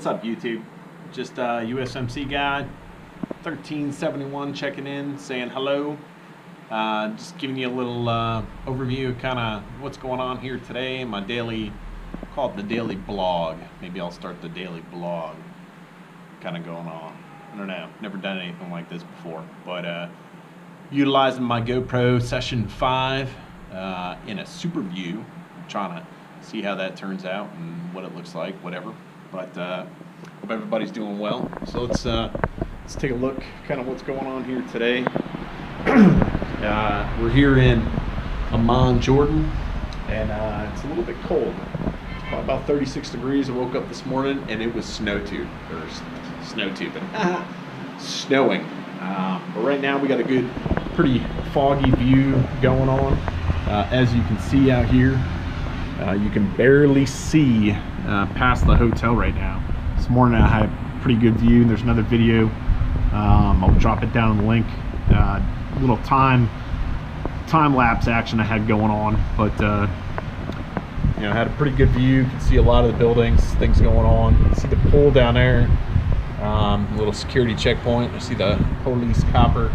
up, YouTube? Just USMC guy 1371 checking in, saying hello. Just giving you a little overview of kind of what's going on here today. My daily, call it the daily blog. Maybe I'll start the daily blog kind of going on. I don't know, never done anything like this before, but utilizing my GoPro Session 5 in a super view, trying to see how that turns out and what it looks like, whatever. But hope everybody's doing well. So let's take a look kind of what's going on here today. We're here in Amman, Jordan, and it's a little bit cold. It's probably about 36 degrees. I woke up this morning and it was snowing. Snowing. But right now we got a good, pretty foggy view going on. As you can see out here, you can barely see past the hotel right now. This morning I had a pretty good view. There's another video. I'll drop it down in the link. Little time lapse action I had going on, but you know, I had a pretty good view. You can see a lot of the buildings, things going on. You can see the pool down there. Little security checkpoint. I see the police copper.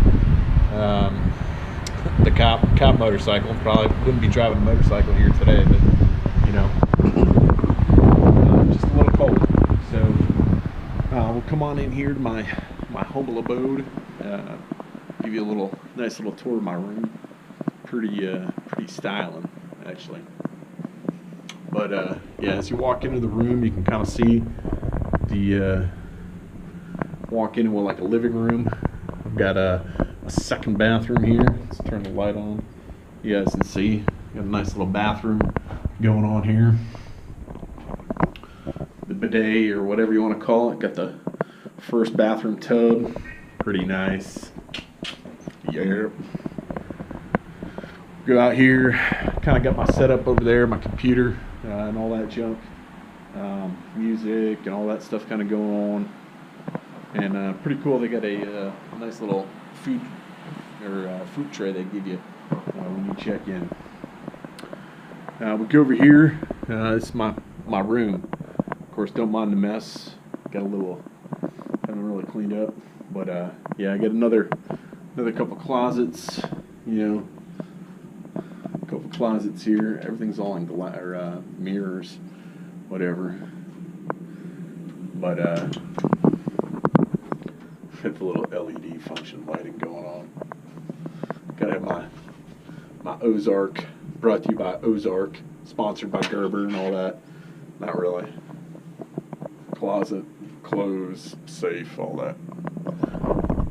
The cop motorcycle. Probably wouldn't be driving a motorcycle here today, but you know, just a little cold. So we'll come on in here to my humble abode. Give you a nice little tour of my room. Pretty styling, actually. But yeah, as you walk into the room, you can kind of see the walk into like a living room. I've got a second bathroom here. Let's turn the light on. You guys can see, got a nice little bathroom going on here. The bidet, or whatever you want to call it. Got the first bathroom tub. Pretty nice. Yeah. Go out here. Kind of got my setup over there, my computer and all that junk. Music and all that stuff kind of going on. And pretty cool. They got a nice little food tray they give you when you check in. We go over here. It's my room. Of course, don't mind the mess. Got a little, haven't really cleaned up, but yeah, I got another couple closets. You know, a couple closets here. Everything's all in mirrors, whatever. But got the little LED function lighting going on. Gotta have my Ozark, brought to you by Ozark, sponsored by Gerber and all that. Not really. Closet, clothes, safe, all that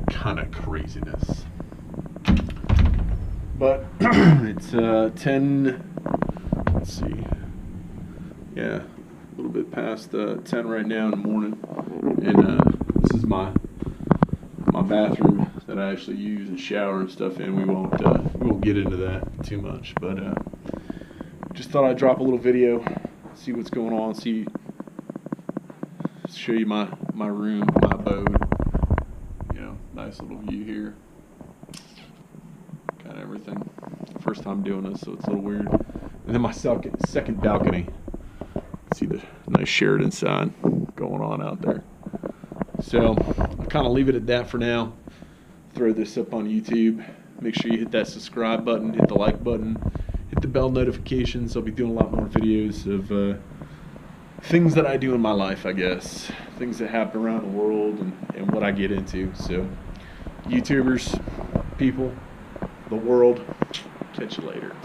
kind of craziness. But it's 10. Let's see. Yeah, a little bit past 10 right now in the morning, and this is my bathroom that I actually use and shower and stuff in. We won't get into that too much, but just thought I'd drop a little video, see what's going on, show you my room, my abode. You know, nice little view here. Got everything. First time doing this, so it's a little weird. And then my second balcony. See the nice Sheridan sign going on out there. So I'll kind of leave it at that for now. Throw this up on YouTube. Make sure you hit that subscribe button, hit the like button, hit the bell notifications. I'll be doing a lot more videos of things that I do in my life, I guess. Things that happen around the world and what I get into. So YouTubers, people, the world, catch you later.